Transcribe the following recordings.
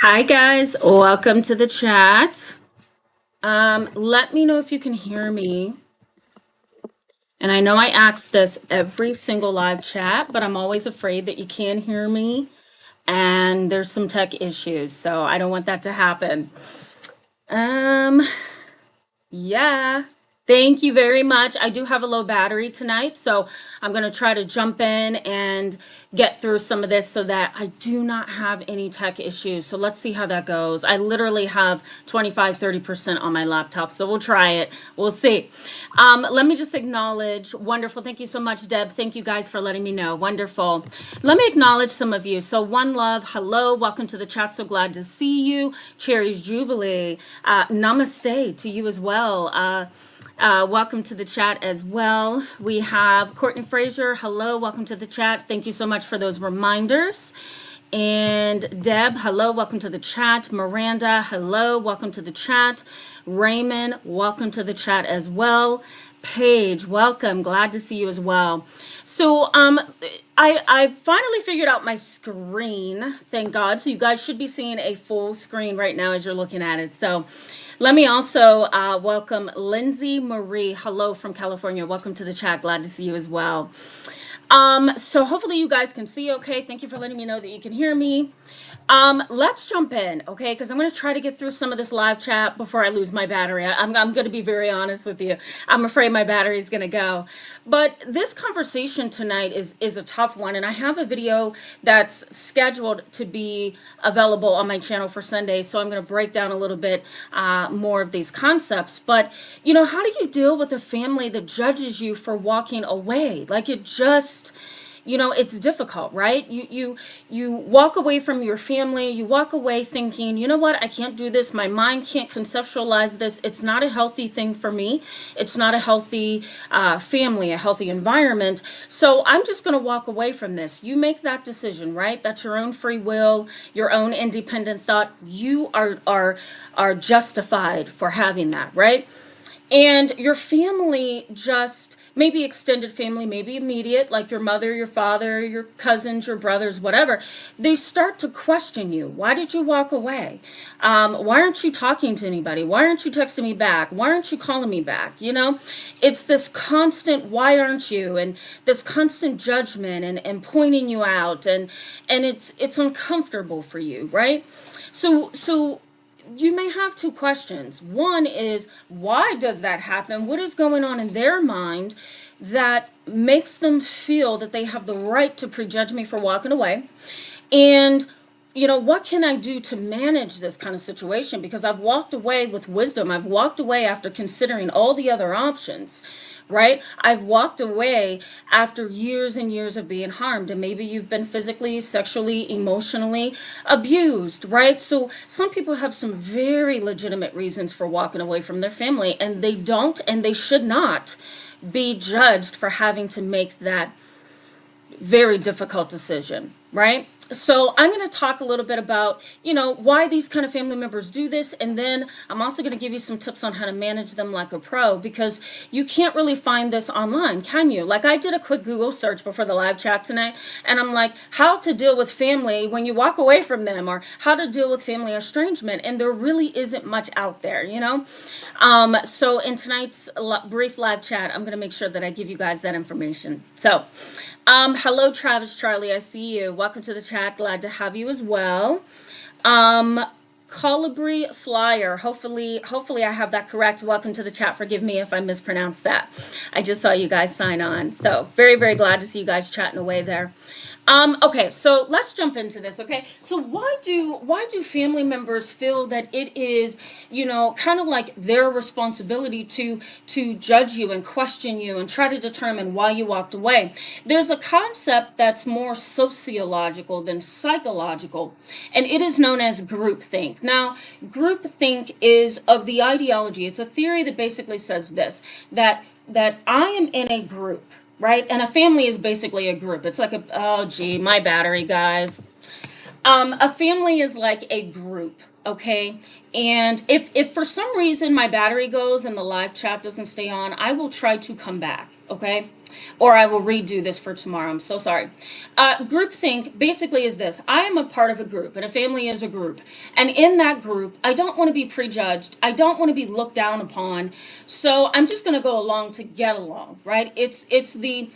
Hi guys, welcome to the chat. Let me know if you can hear me. And I know I ask this every single live chat, but I'm always afraid that you can't hear me and there's some tech issues, so I don't want that to happen. Um, yeah. Thank you very much. I do have a low battery tonight, so I'm going to try to jump in and get through some of this so that I do not have any tech issues. So let's see how that goes. I literally have 25-30% on my laptop, so we'll try it. We'll see. Let me just acknowledge. Wonderful. Thank you so much, Deb. Thank you guys for letting me know. Wonderful. Let me acknowledge some of you. So, One Love, hello. Welcome to the chat. So glad to see you. Cherry's Jubilee. Namaste to you as well. Welcome to the chat as well. We have Courtney Frazier. Hello, welcome to the chat. Thank you so much for those reminders. And Deb, hello, welcome to the chat. Miranda, hello, welcome to the chat. Raymond, welcome to the chat as well. Paige, welcome. Glad to see you as well. So, I finally figured out my screen. Thank God. So you guys should be seeing a full screen right now as you're looking at it. So, let me also welcome Lindsay Marie. Hello from California. Welcome to the chat. Glad to see you as well. So hopefully you guys can see okay. Thank you for letting me know that you can hear me. Let's jump in, okay? Because I'm going to try to get through some of this live chat before I lose my battery. I'm going to be very honest with you. I'm afraid my battery is going to go. But this conversation tonight is a tough one, and I have a video that's scheduled to be available on my channel for Sunday. So I'm going to break down a little bit more of these concepts. But how do you deal with a family that judges you for walking away? Like it's difficult, right? You walk away from your family, you walk away thinking, you know what, I can't do this, my mind can't conceptualize this, it's not a healthy thing for me, it's not a healthy family, a healthy environment, so I'm just going to walk away from this. You make that decision, right? That's your own free will, your own independent thought. You are justified for having that, right? And your family, just maybe extended family, maybe immediate, like your mother, your father, your cousins, your brothers, whatever, they start to question you. Why did you walk away? Why aren't you talking to anybody? Why aren't you texting me back? Why aren't you calling me back? It's this constant why aren't you, and this constant judgment and pointing you out, and it's uncomfortable for you, right? So you may have two questions. One is, why does that happen? What is going on in their mind that makes them feel that they have the right to prejudge me for walking away? And what can I do to manage this kind of situation? Because I've walked away with wisdom. I've walked away after considering all the other options, right? I've walked away after years and years of being harmed. And maybe you've been physically, sexually, emotionally abused, right? So some people have some very legitimate reasons for walking away from their family, and they don't and they should not be judged for having to make that very difficult decision, right? So I'm going to talk a little bit about, why these kind of family members do this. And then I'm also going to give you some tips on how to manage them like a pro, because you can't really find this online, can you? Like, I did a quick Google search before the live chat tonight, and I'm like, how to deal with family when you walk away from them, or how to deal with family estrangement. And there really isn't much out there, So in tonight's brief live chat, I'm going to make sure that I give you guys that information. So, hello, Travis Charlie. I see you. Welcome to the chat. Glad to have you as well. Colibri Flyer. Hopefully I have that correct. Welcome to the chat. Forgive me if I mispronounced that. I just saw you guys sign on. So very, very glad to see you guys chatting away there. Okay, so let's jump into this, okay? So why do family members feel that it is, kind of like their responsibility to judge you and question you and try to determine why you walked away? There's a concept that's more sociological than psychological, and it is known as groupthink. Now, groupthink is of the ideology. It's a theory that basically says this, that I am in a group, right? And a family is basically a group. It's like oh gee, my battery, guys. A family is like a group, okay? And if for some reason my battery goes and the live chat doesn't stay on, I will try to come back, okay? Or I will redo this for tomorrow. I'm so sorry. Groupthink basically is this: I am a part of a group, and a family is a group. And in that group, I don't want to be prejudged. I don't want to be looked down upon. So I'm just going to go along to get along, right? It's the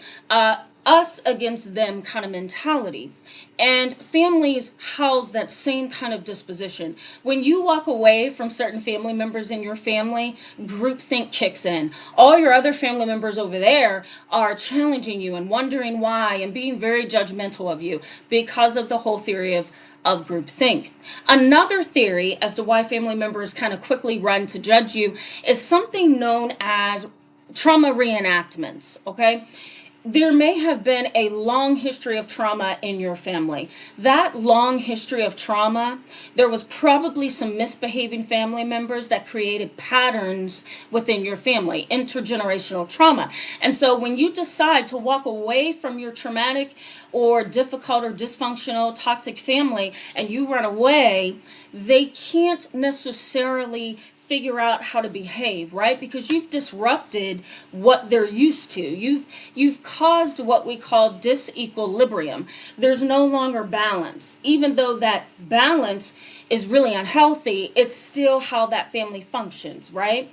us against them kind of mentality. And families house that same kind of disposition. When you walk away from certain family members in your family, groupthink kicks in. All your other family members over there are challenging you and wondering why and being very judgmental of you because of the whole theory of groupthink. Another theory as to why family members kind of quickly run to judge you is something known as trauma reenactments, okay? There may have been a long history of trauma in your family. That long history of trauma, there was probably some misbehaving family members that created patterns within your family, intergenerational trauma. And so when you decide to walk away from your traumatic or difficult or dysfunctional toxic family and you run away, they can't necessarily figure out how to behave, right? Because you've disrupted what they're used to. You've caused what we call disequilibrium. There's no longer balance. Even though that balance is really unhealthy, it's still how that family functions, right?